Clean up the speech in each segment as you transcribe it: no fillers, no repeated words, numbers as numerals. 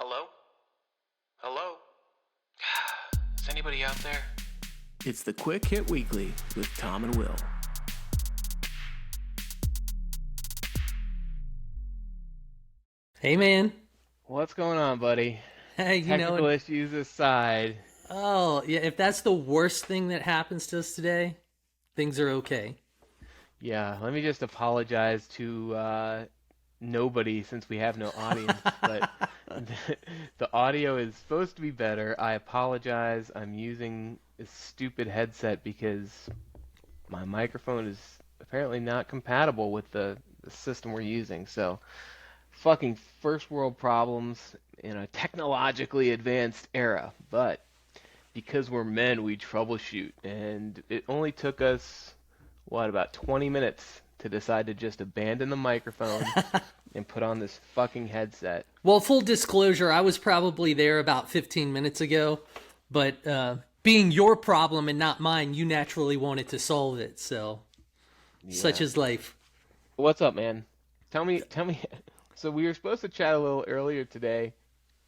Hello? Hello? Is anybody out there? It's the Quick Hit Weekly with Tom and Will. Hey, man. What's going on, buddy? Hey, Technical issues aside. oh, yeah, if that's the worst thing that happens to us today, things are okay. Yeah, let me just apologize to nobody since we have no audience, but the audio is supposed to be better. I apologize. I'm using a stupid headset because my microphone is apparently not compatible with the system we're using. So, fucking first world problems in a technologically advanced era. But because we're men, we troubleshoot, and it only took us, what, about 20 minutes to decide to just abandon the microphone and put on this fucking headset. Well, full disclosure, I was probably there about 15 minutes ago, but being your problem and not mine, you naturally wanted to solve it, so such is life. What's up, man? Tell me. So we were supposed to chat a little earlier today,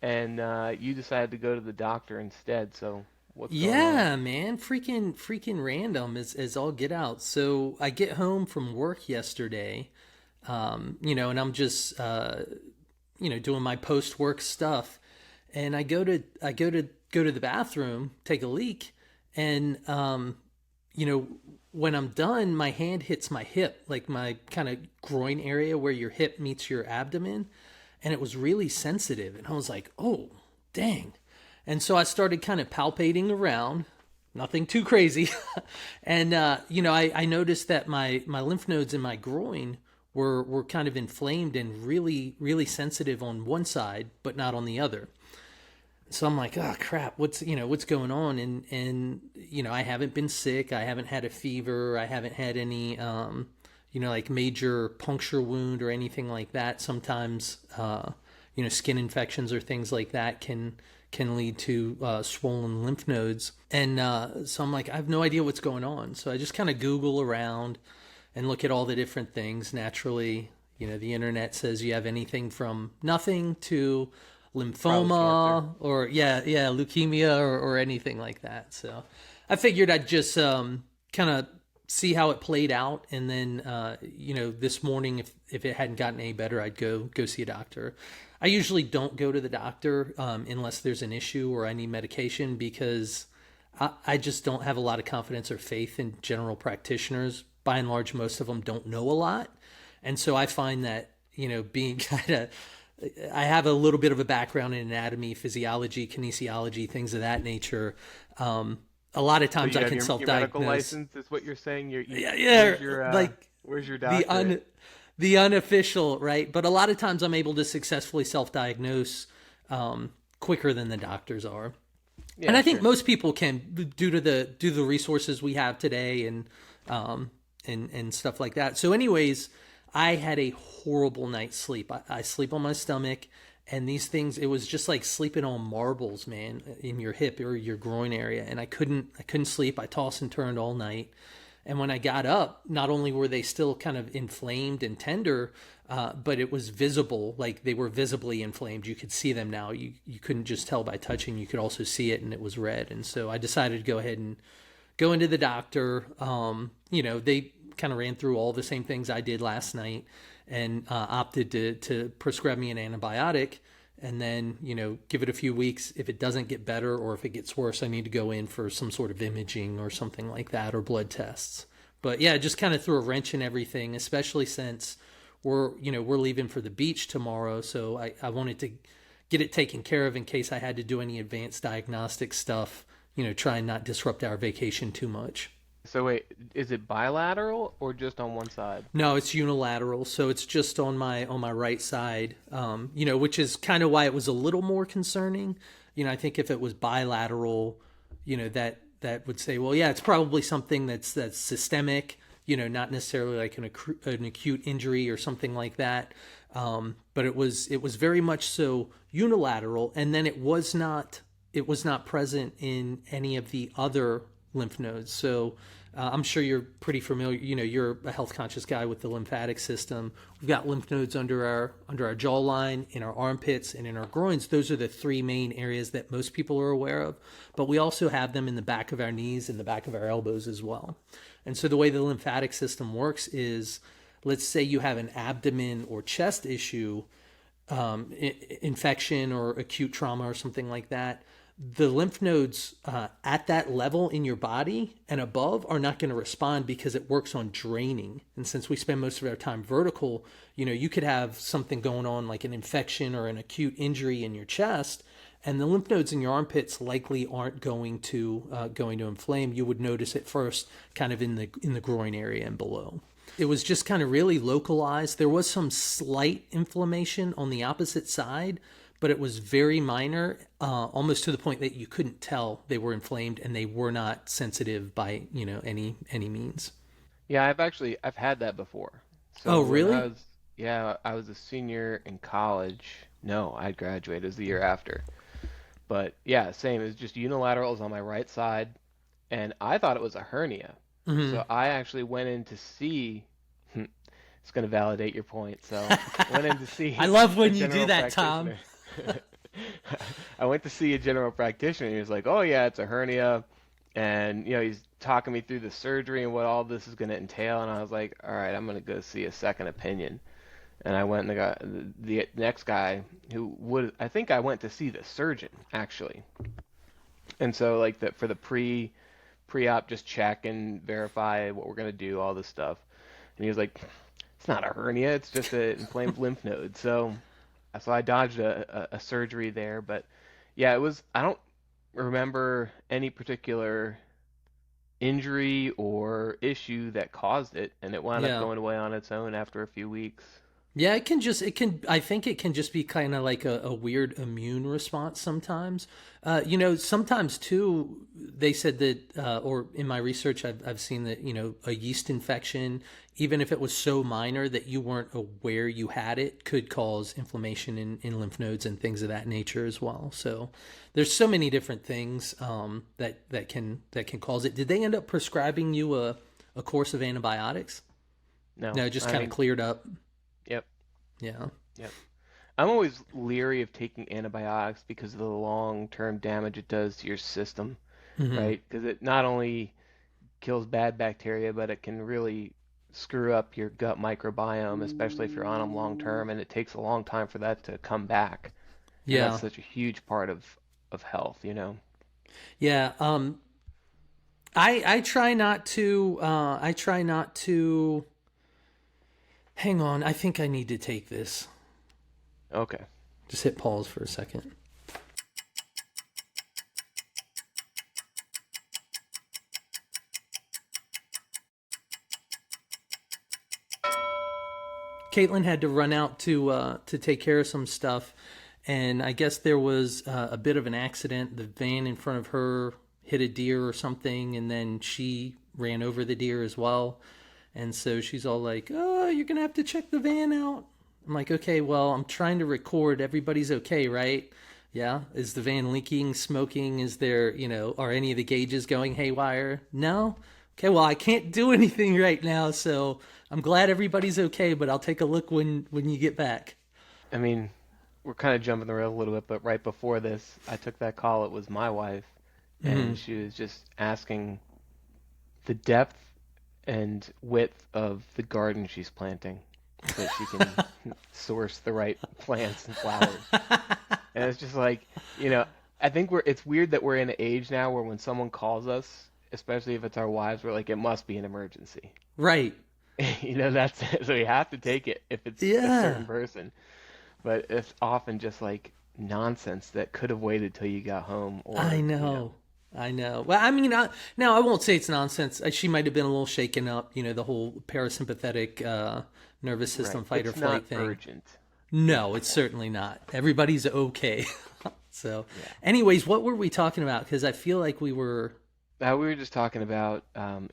and you decided to go to the doctor instead, so what's going on? Yeah, man, freaking random as all get out. So I get home from work yesterday, and I'm just doing my post work stuff, and I go to the bathroom, take a leak, and when I'm done, my hand hits my hip, like my kind of groin area where your hip meets your abdomen, and it was really sensitive, and I was like, oh, dang. And so I started kind of palpating around, nothing too crazy. And, I noticed that my lymph nodes in my groin were kind of inflamed and really, really sensitive on one side, but not on the other. So I'm like, oh crap, what's going on? And I haven't been sick. I haven't had a fever. I haven't had any, like major puncture wound or anything like that. Sometimes, skin infections or things like that can lead to swollen lymph nodes. And so I'm like, I have no idea what's going on. So I just kind of Google around and look at all the different things. Naturally, the internet says you have anything from nothing to lymphoma or leukemia or anything like that. So I figured I'd just kind of see how it played out, and then this morning, if it hadn't gotten any better, I'd go see a doctor. I usually don't go to the doctor unless there's an issue or I need medication, because I just don't have a lot of confidence or faith in general practitioners. By and large, most of them don't know a lot, and so I find that being I have a little bit of a background in anatomy, physiology, kinesiology, things of that nature. A lot of times So you I can have self-diagnose. your medical license is what you're saying? Where's your the doctor? the unofficial, right? But a lot of times I'm able to successfully self-diagnose quicker than the doctors are. Yeah, And I think sure. most people can, due to the resources we have today and stuff like that. So anyways, I had a horrible night's sleep. I sleep on my stomach, and these things, it was just like sleeping on marbles, man, in your hip or your groin area. And I couldn't sleep. I tossed and turned all night. And when I got up, not only were they still kind of inflamed and tender, but it was visible, like they were visibly inflamed. You could see them now. You couldn't just tell by touching. You could also see it, and it was red. And so I decided to go ahead and go into the doctor. They kind of ran through all the same things I did last night, and opted to prescribe me an antibiotic, and then give it a few weeks. If it doesn't get better, or if it gets worse, I need to go in for some sort of imaging or something like that, or blood tests. But yeah, it just kind of threw a wrench in everything, especially since we're leaving for the beach tomorrow. So I wanted to get it taken care of in case I had to do any advanced diagnostic stuff, try and not disrupt our vacation too much. So wait, is it bilateral or just on one side? No, it's unilateral, so it's just on my right side. Which is kind of why it was a little more concerning. I think if it was bilateral, that would say, well, yeah, it's probably something that's systemic. Not necessarily like an acute injury or something like that. But it was very much so unilateral, and then it was not present in any of the other lymph nodes. So I'm sure you're pretty familiar. You're a health conscious guy with the lymphatic system. We've got lymph nodes under our jawline, in our armpits, and in our groins. Those are the three main areas that most people are aware of. But we also have them in the back of our knees and the back of our elbows as well. And so the way the lymphatic system works is, let's say you have an abdomen or chest issue, infection or acute trauma or something like that. The lymph nodes at that level in your body and above are not going to respond because it works on draining. And since we spend most of our time vertical, you could have something going on like an infection or an acute injury in your chest, and the lymph nodes in your armpits likely aren't going to inflame. You would notice it first kind of in the groin area and below. It was just kind of really localized. There was some slight inflammation on the opposite side, but it was very minor, almost to the point that you couldn't tell they were inflamed, and they were not sensitive by any means. Yeah, I've had that before. Oh, So really? I was a senior in college. No, I graduated. It was the year after. But yeah, same. It was just unilateral. It was on my right side, and I thought it was a hernia. Hmm. So I actually went in to see. It's going to validate your point. So went in to see I love a when you do general that, Tom. practitioner. I went to see a general practitioner. He was like, "Oh yeah, it's a hernia," and he's talking me through the surgery and what all this is going to entail. And I was like, "All right, I'm going to go see a second opinion." And I went and the next guy I think I went to see the surgeon actually. And so like for the pre-op, just check and verify what we're going to do, all this stuff. And he was like, "It's not a hernia, it's just an inflamed lymph node." So I dodged a surgery there, but yeah, I don't remember any particular injury or issue that caused it, and it wound up Yeah. going away on its own after a few weeks. Yeah, I think it can just be kind of like a weird immune response sometimes. Sometimes too, they said that, or in my research, I've seen that, a yeast infection, even if it was so minor that you weren't aware you had it, could cause inflammation in lymph nodes and things of that nature as well. So there's so many different things that can cause it. Did they end up prescribing you a course of antibiotics? No, No, it just I kind of mean, cleared up. yep, Yeah. yep. I'm always leery of taking antibiotics because of the long-term damage it does to your system, Hmm. right? Because it not only kills bad bacteria, but it can really screw up your gut microbiome, especially if you're on them long term, and it takes a long time for that to come back. And that's Yeah. such a huge part of health, you know? Yeah. I try not to. I try not to. Hang on. I think I need to take this. Okay. Just hit pause for a second. Caitlin had to run out to take care of some stuff, and I guess there was a bit of an accident. The van in front of her hit a deer or something, and then she ran over the deer as well. And so she's all like, "Oh, you're gonna have to check the van out." I'm like, "Okay, well, I'm trying to record. Everybody's okay, right? Yeah. Is the van leaking, smoking? Is there, are any of the gauges going haywire? No. Okay, well, I can't do anything right now, so I'm glad everybody's okay, but I'll take a look when you get back." I mean, we're kind of jumping the rail a little bit, but right before this, I took that call. It was my wife, Hmm. and she was just asking the depth and width of the garden she's planting so that she can source the right plants and flowers. And it's just like, you know, I think it's weird that we're in an age now where when someone calls us, especially if it's our wives, we're like, it must be an emergency. Right. That's so we have to take it if it's a Yeah. certain person. But it's often just like nonsense that could have waited till you got home I or. know. I know. Well, I mean, now I won't say it's nonsense. She might have been a little shaken up, the whole parasympathetic nervous system Right. fight or It's not flight thing. urgent. No, it's certainly not. Everybody's okay. So, Yeah. anyways, what were we talking about? Because I feel like we were. We were just talking about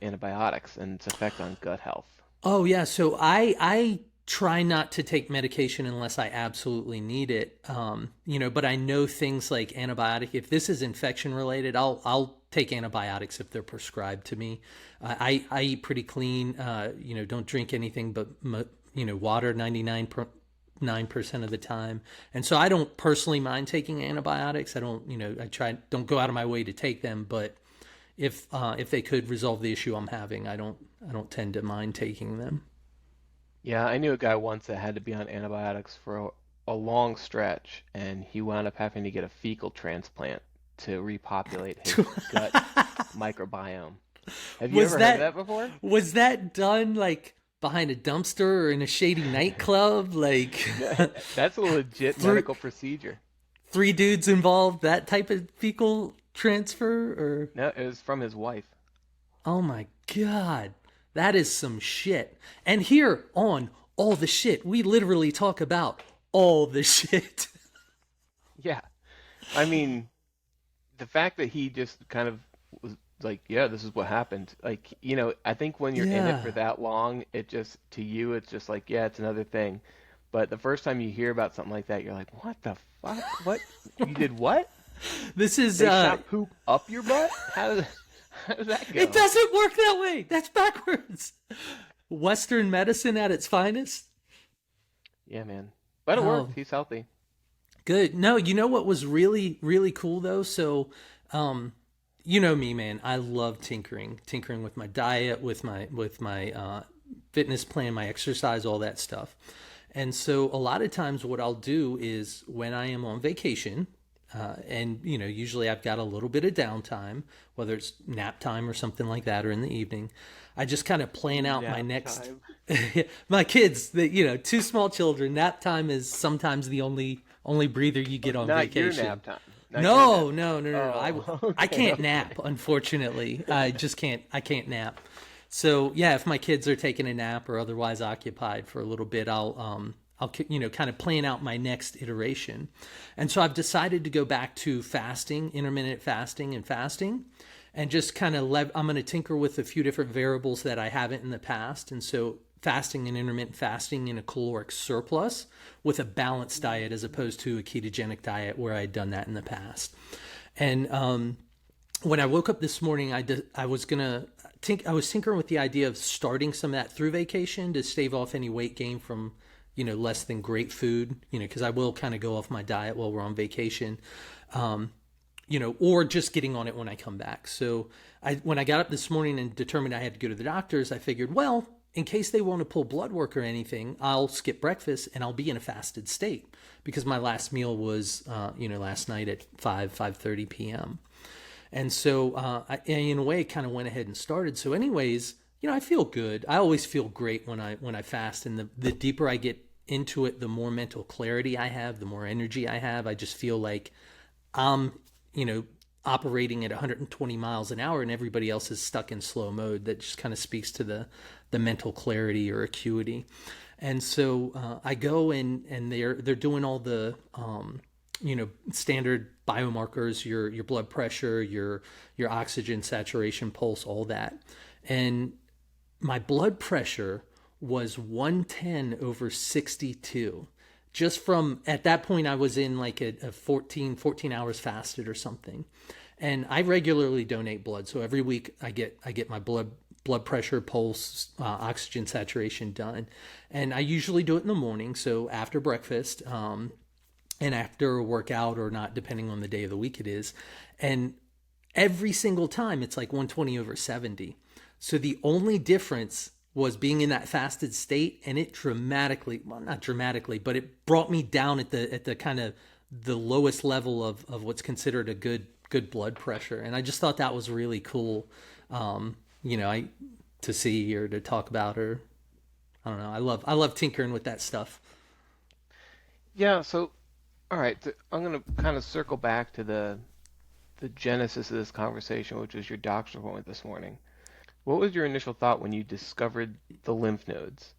antibiotics and its effect on gut health. Oh yeah. So I try not to take medication unless I absolutely need it. But I know things like antibiotic. If this is infection related, I'll take antibiotics if they're prescribed to me. I eat pretty clean. Don't drink anything but water 99.9% of the time, and so I don't personally mind taking antibiotics. I don't don't go out of my way to take them, but if they could resolve the issue I'm having, I don't tend to mind taking them. Yeah, I knew a guy once that had to be on antibiotics for a long stretch, and he wound up having to get a fecal transplant to repopulate his gut microbiome. Have you Was ever heard of that that before? was that done like behind a dumpster or in a shady nightclub? Like That's a legit three, medical procedure. three dudes involved, that type of fecal transfer? Or No, it was from his wife. oh my god, that is some shit. And here on All the Shit, we literally talk about all the shit. Yeah. I mean, the fact that he just kind of was like, yeah, this is what happened. Like, I think when you're in it for Yeah. that long, it just, to you, it's just like, yeah, it's another thing. But the first time you hear about something like that, you're like, what the fuck? What? You did what? This is They shot poop up your butt? How does that it go? doesn't work that way. That's backwards. Western medicine at its finest. Yeah, man. But it Oh, worked. He's healthy. good. No, you know what was really, really cool though? So, you know me, man. I love tinkering with my diet, with my fitness plan, my exercise, all that stuff. And so, a lot of times, what I'll do is when I am on vacation, and usually I've got a little bit of downtime, whether it's nap time or something like that, or in the evening. I just kind of plan out my Nap next. time. My kids, two small children. Nap time is sometimes the only breather you get on Not your vacation. nap time. Not your No, nap. no, no, no, no. Oh, I okay, can't okay. nap, unfortunately. I just can't. I can't nap. So yeah, if my kids are taking a nap or otherwise occupied for a little bit, I'll kind of plan out my next iteration. And so I've decided to go back to fasting, intermittent fasting, and just kind of I'm going to tinker with a few different variables that I haven't in the past. And so fasting and intermittent fasting in a caloric surplus with a balanced diet as opposed to a ketogenic diet where I'd done that in the past. And when I woke up this morning, I was gonna I was tinkering with the idea of starting some of that through vacation to stave off any weight gain from less than great food, because I will kind of go off my diet while we're on vacation, or just getting on it when I come back. So when I got up this morning and determined I had to go to the doctors, I figured, well, in case they want to pull blood work or anything, I'll skip breakfast and I'll be in a fasted state because my last meal was, last night at 5:30 p.m. And so, in a way, kind of went ahead and started. So, anyways, I feel good. I always feel great when I fast, and the deeper I get into it, the more mental clarity I have, the more energy I have. I just feel like I'm, operating at 120 miles an hour, and everybody else is stuck in slow mode. That just kind of speaks to the mental clarity or acuity. And so I go and they're doing all the standard biomarkers, your blood pressure, your oxygen saturation, pulse, all that. And my blood pressure was 110 over 62. Just from at that point, I was in like a 14 hours fasted or something. And I regularly donate blood. So every week I get my blood pressure, pulse, oxygen saturation done. And I usually do it in the morning. So after breakfast, and after a workout or not, depending on the day of the week it is. And every single time it's like 120 over 70. So the only difference was being in that fasted state, and it dramatically, well, not dramatically, but it brought me down at the kind of the lowest level of what's considered a good blood pressure. And I just thought that was really cool, I to see or to talk about, or I don't know. I love tinkering with that stuff. Yeah, so all right, I'm gonna kind of circle back to the genesis of this conversation, which was your doctor's appointment this morning. What was your initial thought when you discovered the lymph nodes?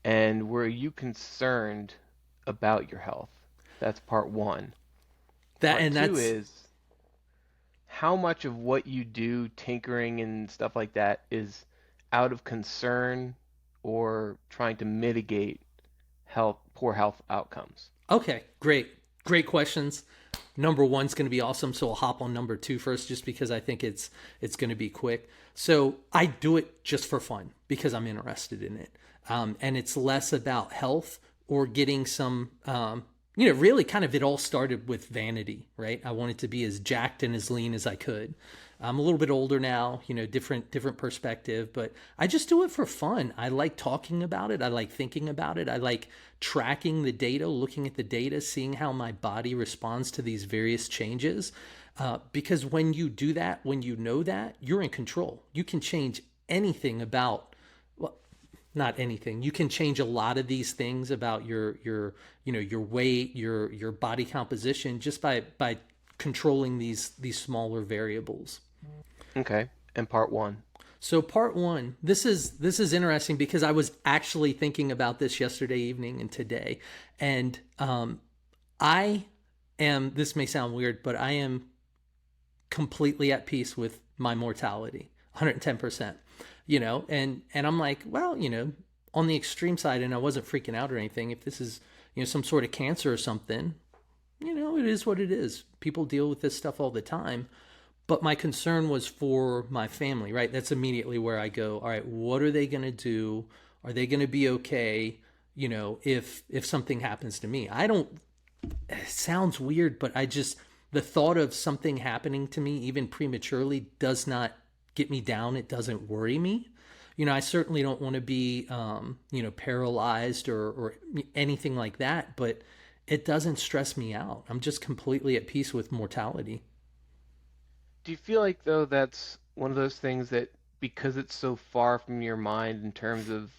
And were you concerned about your health? That's part one. That Part and two that's is how much of what you do, tinkering and stuff like that, is out of concern or trying to mitigate poor health outcomes? Okay, great. Great questions. Number one's going to be awesome, so I'll hop on number two first, just because I think it's going to be quick. So I do it just for fun because I'm interested in it, and it's less about health or getting some. Really, kind of it all started with vanity, right? I wanted to be as jacked and as lean as I could. I'm a little bit older now, different perspective, but I just do it for fun. I like talking about it. I like thinking about it. I like tracking the data, looking at the data, seeing how my body responds to these various changes. Because when you do that, when you know that, you're in control. You can change anything about, well, not anything. You can change a lot of these things about your weight, your body composition, just by controlling these smaller variables. Okay. And part one. So part one, this is interesting because I was actually thinking about this yesterday evening and today, and I am. This may sound weird, but I am completely at peace with my mortality, 110%. And I'm like, well, on the extreme side, and I wasn't freaking out or anything. If this is some sort of cancer or something, it is what it is. People deal with this stuff all the time. But my concern was for my family, right? That's immediately where I go, all right, what are they going to do? Are they going to be okay, if something happens to me? I don't, it sounds weird, but the thought of something happening to me, even prematurely, does not get me down. It doesn't worry me. I certainly don't want to be, paralyzed or anything like that, but it doesn't stress me out. I'm just completely at peace with mortality. Do you feel like, though, that's one of those things that because it's so far from your mind in terms of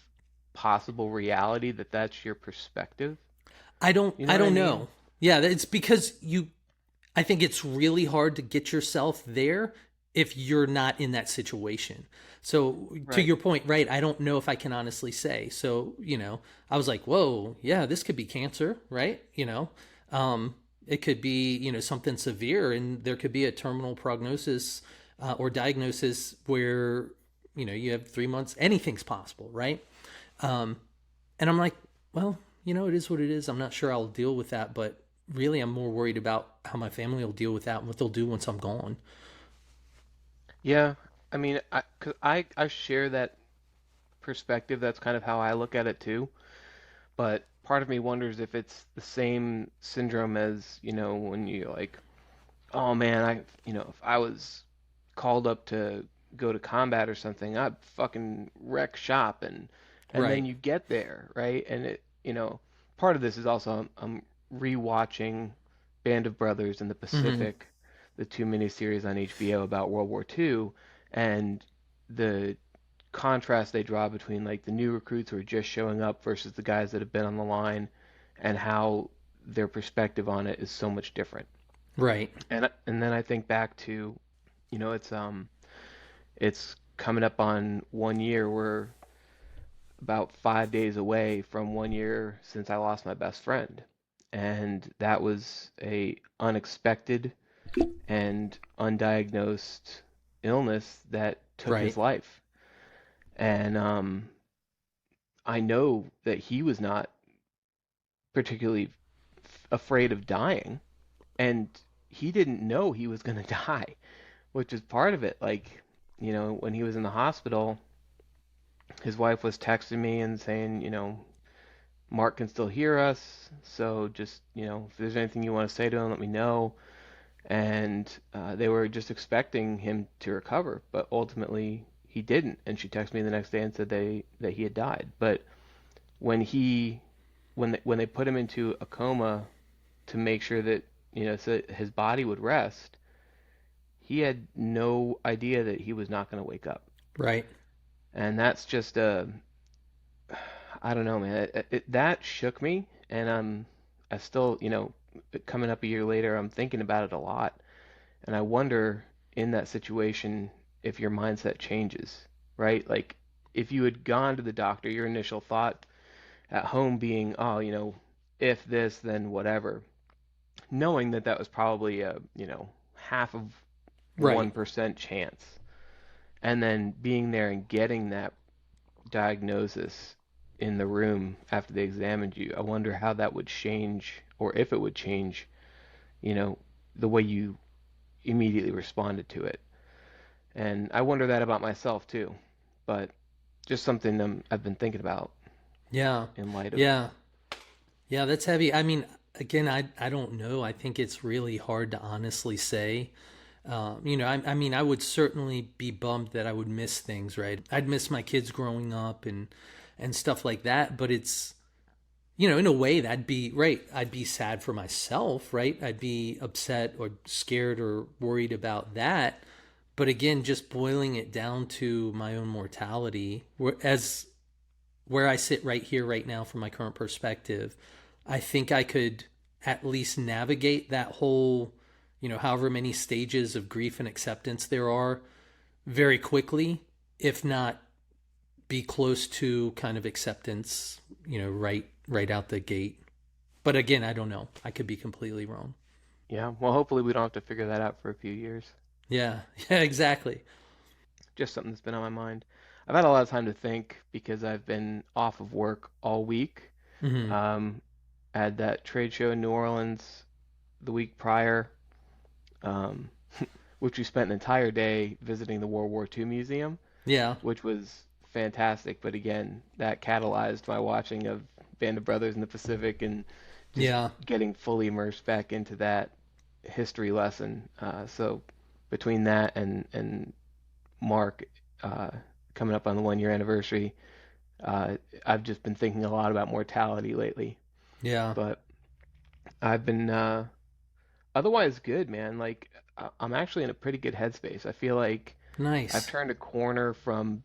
possible reality, that that's your perspective? I don't You know I what I don't mean? know. Yeah, it's because I think it's really hard to get yourself there if you're not in that situation. So to Right. your point, right, I don't know if I can honestly say. So, I was like, "Whoa, yeah, this could be cancer," right? It could be, something severe, and there could be a terminal prognosis or diagnosis where, you have 3 months, anything's possible, right? Um, and I'm like, well, it is what it is. I'm not sure I'll deal with that, but really, I'm more worried about how my family will deal with that and what they'll do once I'm gone. Yeah. I mean, 'cause I share that perspective. That's kind of how I look at it too. But part of me wonders if it's the same syndrome as, when you like, oh man, if I was called up to go to combat or something, I'd fucking wreck shop, and then Right. you get there, right? And part of this is also I'm rewatching Band of Brothers in the Hmm. Pacific, the two miniseries on HBO about World War II, and the contrast they draw between like the new recruits who are just showing up versus the guys that have been on the line, and how their perspective on it is so much different. Right. And then I think back to, it's coming up on 1 year. We're about 5 days away from 1 year since I lost my best friend. And that was a unexpected and undiagnosed illness that took his Right. life. And I know that he was not particularly afraid of dying, and he didn't know he was going to die, which is part of it. Like, when he was in the hospital, his wife was texting me and saying, Mark can still hear us, so just, if there's anything you want to say to him, let me know. And they were just expecting him to recover, but ultimately he didn't. And she texted me the next day and said that he had died. But when he when they put him into a coma to make sure that so that his body would rest, he had no idea that he was not going to wake up. Right. And that's just a I don't know, man. That shook me, and I still, coming up a year later, I'm thinking about it a lot, and I wonder in that situation if your mindset changes, right? Like if you had gone to the doctor, your initial thought at home being, oh, if this, then whatever, knowing that that was probably a, half of Right. 1% chance, and then being there and getting that diagnosis in the room after they examined you. I wonder how that would change, or if it would change, you know, the way you immediately responded to it. And I wonder that about myself too. But just something I've been thinking about Yeah. in light of. Yeah. Yeah, that's heavy. I mean, again, I don't know. I think it's really hard to honestly say. I mean, I would certainly be bummed that I would miss things, right? I'd miss my kids growing up and stuff like that. But it's, in a way, that'd be right. I'd be sad for myself, right? I'd be upset or scared or worried about that. But again, just boiling it down to my own mortality, where I sit right here, right now, from my current perspective, I think I could at least navigate that whole, however many stages of grief and acceptance there are very quickly, if not be close to kind of acceptance, right out the gate. But again, I don't know. I could be completely wrong. Yeah, well, hopefully we don't have to figure that out for a few years. Yeah, yeah, exactly. Just something that's been on my mind. I've had a lot of time to think because I've been off of work all week. Hmm. Um, I had that trade show in New Orleans the week prior, um, which we spent an entire day visiting the World War II Museum, Yeah, which was fantastic. But again, that catalyzed my watching of Band of Brothers in the Pacific and just yeah, getting fully immersed back into that history lesson. So between that and Mark uh, coming up on the 1 year anniversary, I've just been thinking a lot about mortality lately. yeah. But I've been otherwise good, man. Like I'm actually in a pretty good headspace. I feel like I've Nice. turned a corner from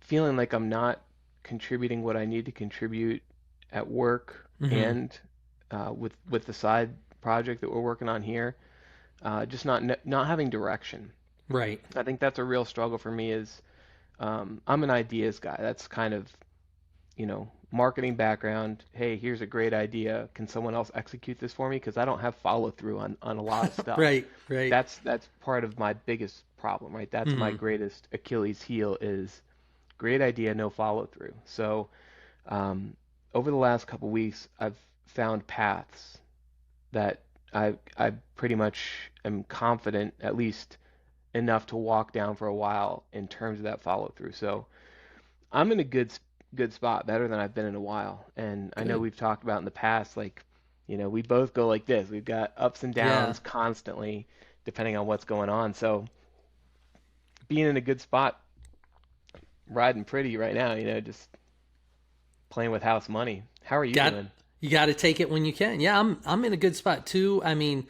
feeling like I'm not contributing what I need to contribute at work Hmm. and with the side project that we're working on here. Just not having direction. Right. I think that's a real struggle for me. Is I'm an ideas guy. That's kind of marketing background. Hey, here's a great idea. Can someone else execute this for me? Because I don't have follow through on a lot of stuff. Right. Right. That's part of my biggest problem, right? That's my Hmm. greatest Achilles heel is great idea, no follow through. So um, over the last couple weeks, I've found paths that I pretty much am confident, at least enough to walk down for a while in terms of that follow through. So I'm in a good spot, better than I've been in a while. And I know Good. we've talked about in the past, like, we both go like this. We've got ups and Yeah. downs constantly, depending on what's going on. So being in a good spot, riding pretty right now, just playing with house money. How are you Got doing? you got to take it when you can. Yeah, I'm in a good spot too. I mean,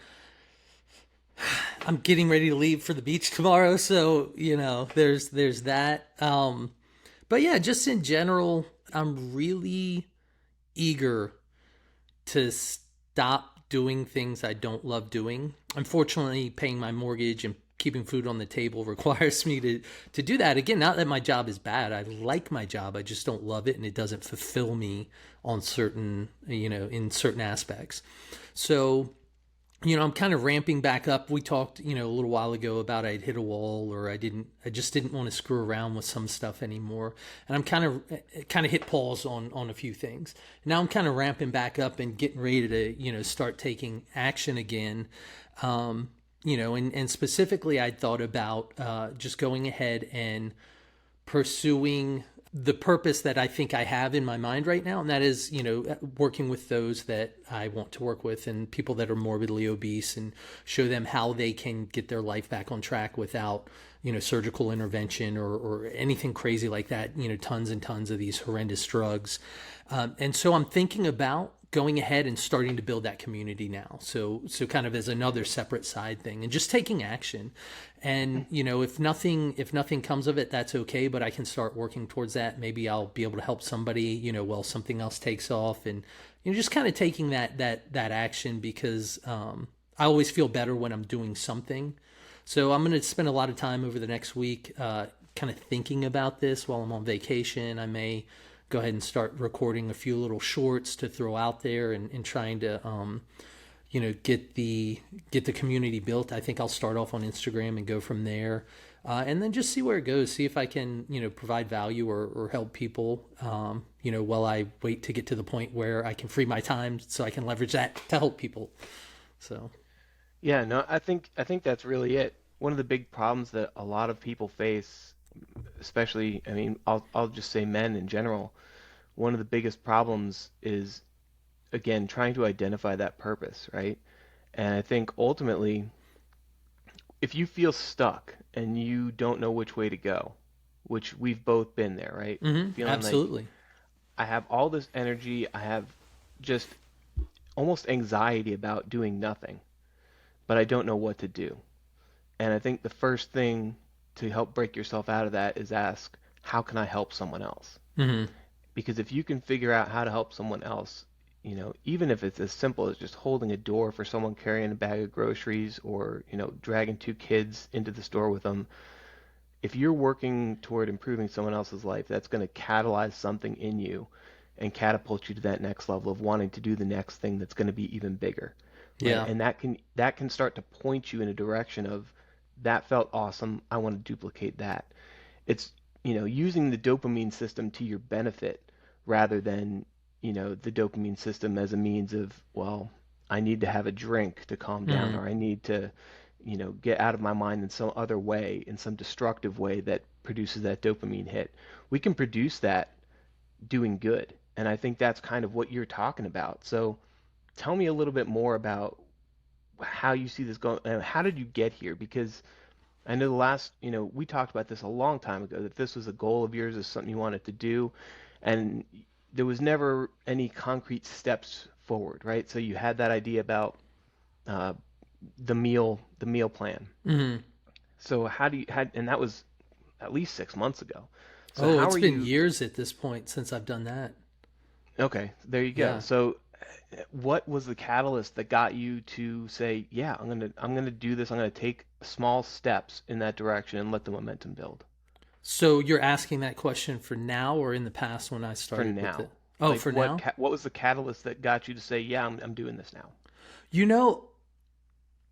I'm getting ready to leave for the beach tomorrow, so there's that. But yeah, just in general, I'm really eager to stop doing things I don't love doing. Unfortunately, paying my mortgage and keeping food on the table requires me to do that. Again, not that my job is bad. I like my job. I just don't love it and it doesn't fulfill me on certain, in certain aspects. So, I'm kind of ramping back up. We talked, a little while ago about I'd hit a wall or I just didn't want to screw around with some stuff anymore. And I'm kind of hit pause on a few things. Now I'm kind of ramping back up and getting ready to, start taking action again. And specifically I thought about just going ahead and pursuing the purpose that I think I have in my mind right now, and that is, working with those that I want to work with and people that are morbidly obese and show them how they can get their life back on track without, surgical intervention or anything crazy like that, tons and tons of these horrendous drugs. And so I'm thinking about going ahead and starting to build that community now. So kind of as another separate side thing and just taking action. And if nothing comes of it, that's okay, but I can start working towards that. Maybe I'll be able to help somebody, while something else takes off, and just kind of taking that action because I always feel better when I'm doing something. So I'm going to spend a lot of time over the next week kind of thinking about this while I'm on vacation. I may go ahead and start recording a few little shorts to throw out there and trying to get the community built. I think I'll start off on Instagram and go from there, and then just see where it goes. See if I can provide value or help people. While I wait to get to the point where I can free my time so I can leverage that to help people. So Yeah, no, I think that's really it. One of the big problems that a lot of people face, especially, I mean, I'll just say men in general, one of the biggest problems is again trying to identify that purpose, right? And I think ultimately, if you feel stuck and you don't know which way to go, which we've both been there, right? Feeling like absolutely. I have all this energy, I have just almost anxiety about doing nothing, but I don't know what to do. And I think the first thing to help break yourself out of that is ask, how can I help someone else? Hmm. Because if you can figure out how to help someone else, even if it's as simple as just holding a door for someone carrying a bag of groceries or, dragging two kids into the store with them, if you're working toward improving someone else's life, that's going to catalyze something in you and catapult you to that next level of wanting to do the next thing that's going to be even bigger, right? Yeah. And that can start to point you in a direction of that felt awesome. I want to duplicate that. It's, using the dopamine system to your benefit rather than, the dopamine system as a means of, well, I need to have a drink to calm down, Hmm. or I need to, get out of my mind in some other way, in some destructive way that produces that dopamine hit. We can produce that doing good. And I think that's kind of what you're talking about. So tell me a little bit more about how you see this going. How did you get here? Because I know we talked about this a long time ago, that this was a goal of yours, is something you wanted to do, and there was never any concrete steps forward, right? So you had that idea about uh, the meal plan. Hmm. So and that was at least 6 months ago. So Oh, how it's are been you? years at this point since I've done that. Okay, there you go. Yeah. So what was the catalyst that got you to say, yeah, I'm gonna do this. I'm gonna take small steps in that direction and let the momentum build So you're asking that question for now or in the past when I for started with now. it? Oh, Like for now? what was the catalyst that got you to say, yeah, I'm doing this now? You know,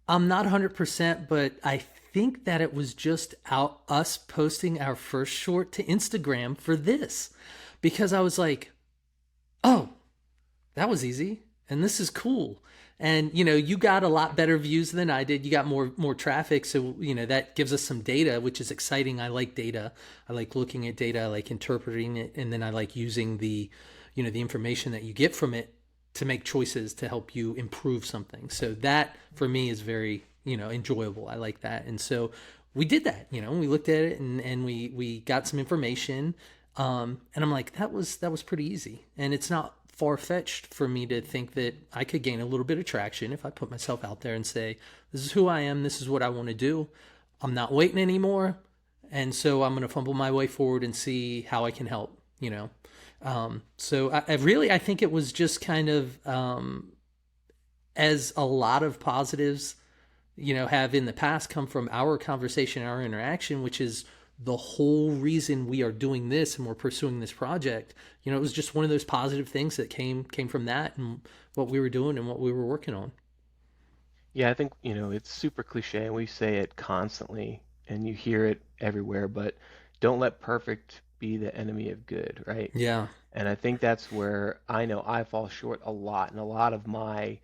I'm not 100%, but I think that it was just out us posting our first short to Instagram for this because I was like, "Oh, that was easy and this is cool." And you got a lot better views than I did. You got more traffic, so that gives us some data, which is exciting. I like data. I like looking at data, I like interpreting it, and then I like using the information that you get from it to make choices to help you improve something. So that for me is very, enjoyable. I like that. And so we did that, we looked at it and we got some information. And I'm like, that was pretty easy. And it's not far fetched for me to think that I could gain a little bit of traction if I put myself out there and say, this is who I am. This is what I want to do. I'm not waiting anymore. And so I'm going to fumble my way forward and see how I can help. So I think it was just kind of, as a lot of positives, have in the past come from our conversation, our interaction, which is the whole reason we are doing this and we're pursuing this project. It was just one of those positive things that came from that and what we were doing and what we were working on. Yeah, I think, it's super cliche and we say it constantly and you hear it everywhere, but don't let perfect be the enemy of good, right? Yeah. And I think that's where I know I fall short a lot, and a lot of my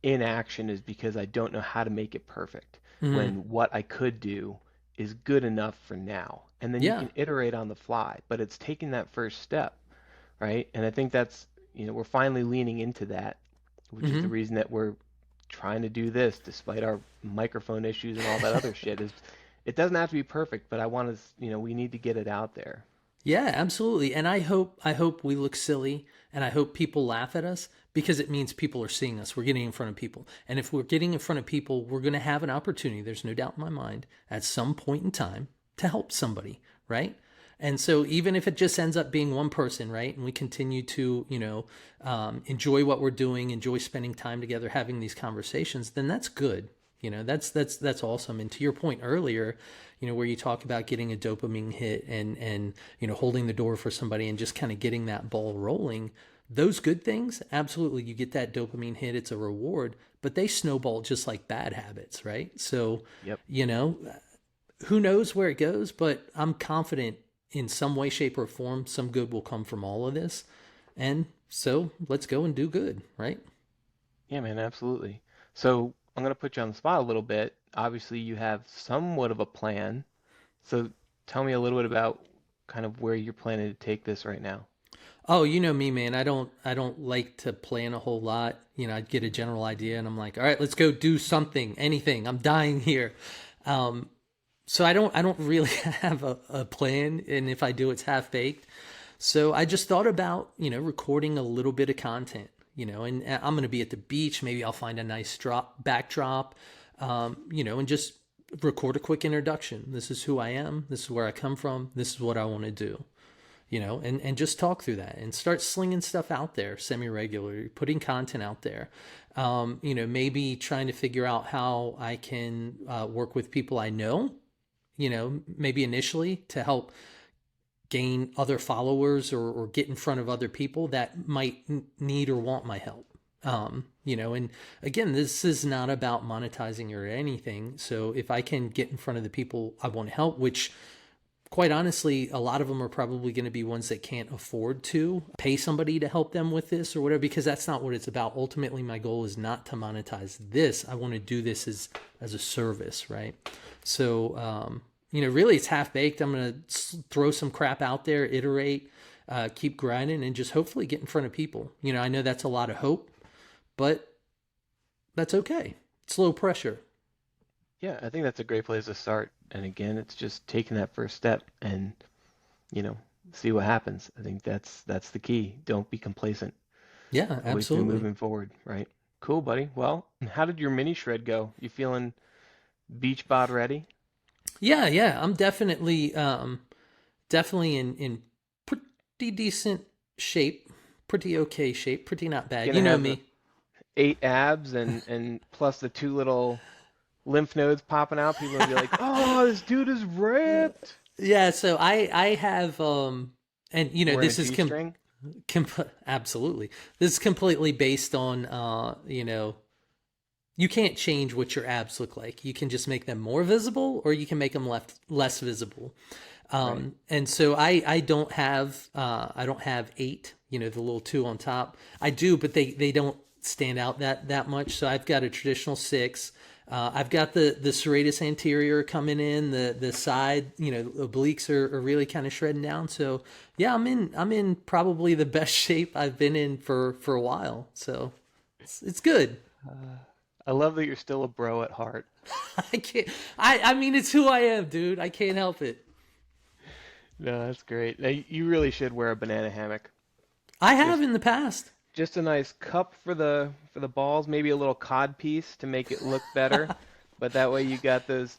inaction is because I don't know how to make it perfect Hmm. when what I could do is good enough for now. And then you Yeah. can iterate on the fly, but it's taking that first step, right? And I think that's, we're finally leaning into that, which is the Hmm. reason that we're trying to do this despite our microphone issues and all that other shit is it doesn't have to be perfect, but I want to, we need to get it out there. Yeah, absolutely. And I hope we look silly and I hope people laugh at us because it means people are seeing us. We're getting in front of people. And if we're getting in front of people, we're going to have an opportunity, there's no doubt in my mind, at some point in time to help somebody, right? And so even if it just ends up being one person, right? And we continue to, enjoy what we're doing, enjoy spending time together, having these conversations, then that's good. That's awesome. And to your point earlier, where you talk about getting a dopamine hit and holding the door for somebody and just kind of getting that ball rolling. Those good things, absolutely, you get that dopamine hit, it's a reward, but they snowball just like bad habits, right? So, Yep. you know, who knows where it goes, but I'm confident in some way, shape, or form, some good will come from all of this. And so let's go and do good, right? Yeah, man, absolutely. So I'm gonna put you on the spot a little bit. Obviously, you have somewhat of a plan. So tell me a little bit about kind of where you're planning to take this right now. Oh, you know me, man. I don't like to plan a whole lot. I get a general idea and I'm like, all right, let's go do something, anything. I'm dying here. So I don't really have a plan, and if I do, it's half baked. So I just thought about, recording a little bit of content, and I'm going to be at the beach. Maybe I'll find a nice backdrop, and just record a quick introduction. This is who I am. This is where I come from. This is what I want to do, and just talk through that and start slinging stuff out there semi-regularly, putting content out there. Maybe trying to figure out how I can work with people I know, maybe initially to help gain other followers or get in front of other people that might need or want my help. And again, this is not about monetizing or anything. So if I can get in front of the people I want to help, which quite honestly, a lot of them are probably going to be ones that can't afford to pay somebody to help them with this or whatever, because that's not what it's about. Ultimately, my goal is not to monetize this. I want to do this as a service, right? So, really it's half baked. I'm going to throw some crap out there, iterate, keep grinding, and just hopefully get in front of people. I know that's a lot of hope, but that's okay. It's low pressure. Yeah, I think that's a great place to start. And again, it's just taking that first step and, see what happens. I think that's the key. Don't be complacent. Yeah, Always be absolutely. moving forward, right? Cool, buddy. Well, how did your mini shred go? You feeling beach bod ready? Yeah. I'm definitely in pretty decent shape, pretty okay shape, pretty not bad. Gonna You know have me. 8 abs and plus the two little lymph nodes popping out. People will be like, "Oh, this dude is ripped." Yeah, so I have and Wearing a this is G-string. absolutely. This is completely based on you can't change what your abs look like. You can just make them more visible or you can make them less visible. Right. And so I don't have 8, the little 2 on top. I do, but they don't stand out that much. So I've got a traditional 6. I've got the serratus anterior coming in, the side, obliques are really kind of shredding down. So yeah, I'm in probably the best shape I've been in for a while. So it's good. I love that you're still a bro at heart. I can't. I mean, it's who I am, dude. I can't help it. No, that's great. Now, you really should wear a banana hammock. I have Just in the past. just a nice cup for the balls, maybe a little cod piece to make it look better. But that way you got those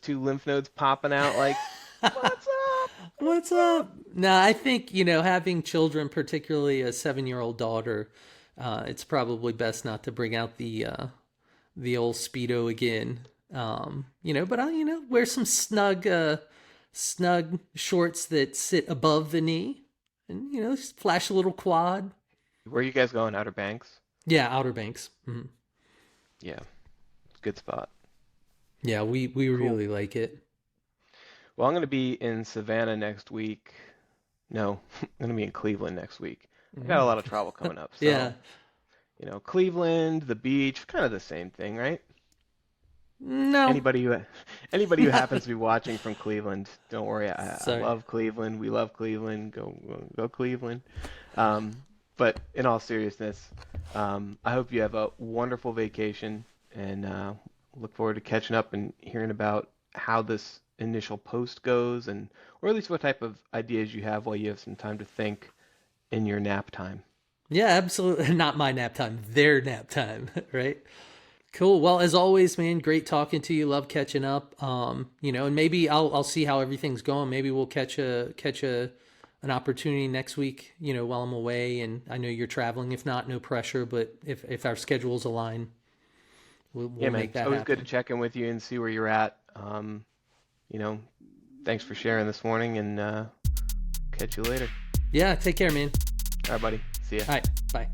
two lymph nodes popping out like, what's up? What's up? No, I think having children, particularly a 7-year-old daughter, it's probably best not to bring out the old speedo again. But I wear some snug shorts that sit above the knee, and just flash a little quad. Where are you guys going? Outer Banks? Yeah, Outer Banks. Yeah, good spot. Yeah, we Cool. really like it. Well, I'm going to be in Savannah next week. No, I'm going to be in Cleveland next week. I got a lot of travel coming up. Yeah. So, Cleveland, the beach, kind of the same thing, right? No. Anybody who anybody who happens to be watching from Cleveland, don't worry. I Sorry. love Cleveland. We love Cleveland. Go Cleveland. Um, but in all seriousness, I hope you have a wonderful vacation and look forward to catching up and hearing about how this initial post goes and or at least what type of ideas you have while you have some time to think in your nap time. Yeah, absolutely. Not my nap time, their nap time, right? Cool. Well, as always, man, great talking to you. Love catching up. And maybe I'll see how everything's going. Maybe we'll catch an opportunity next week, while I'm away and I know you're traveling. If not, no pressure, but if our schedules align, we'll Yeah, man, make it's that always good to happen. check in with you and see where you're at. You know, thanks for sharing this morning and catch you later. Yeah, take care, man. All right, buddy. See ya. All right, bye.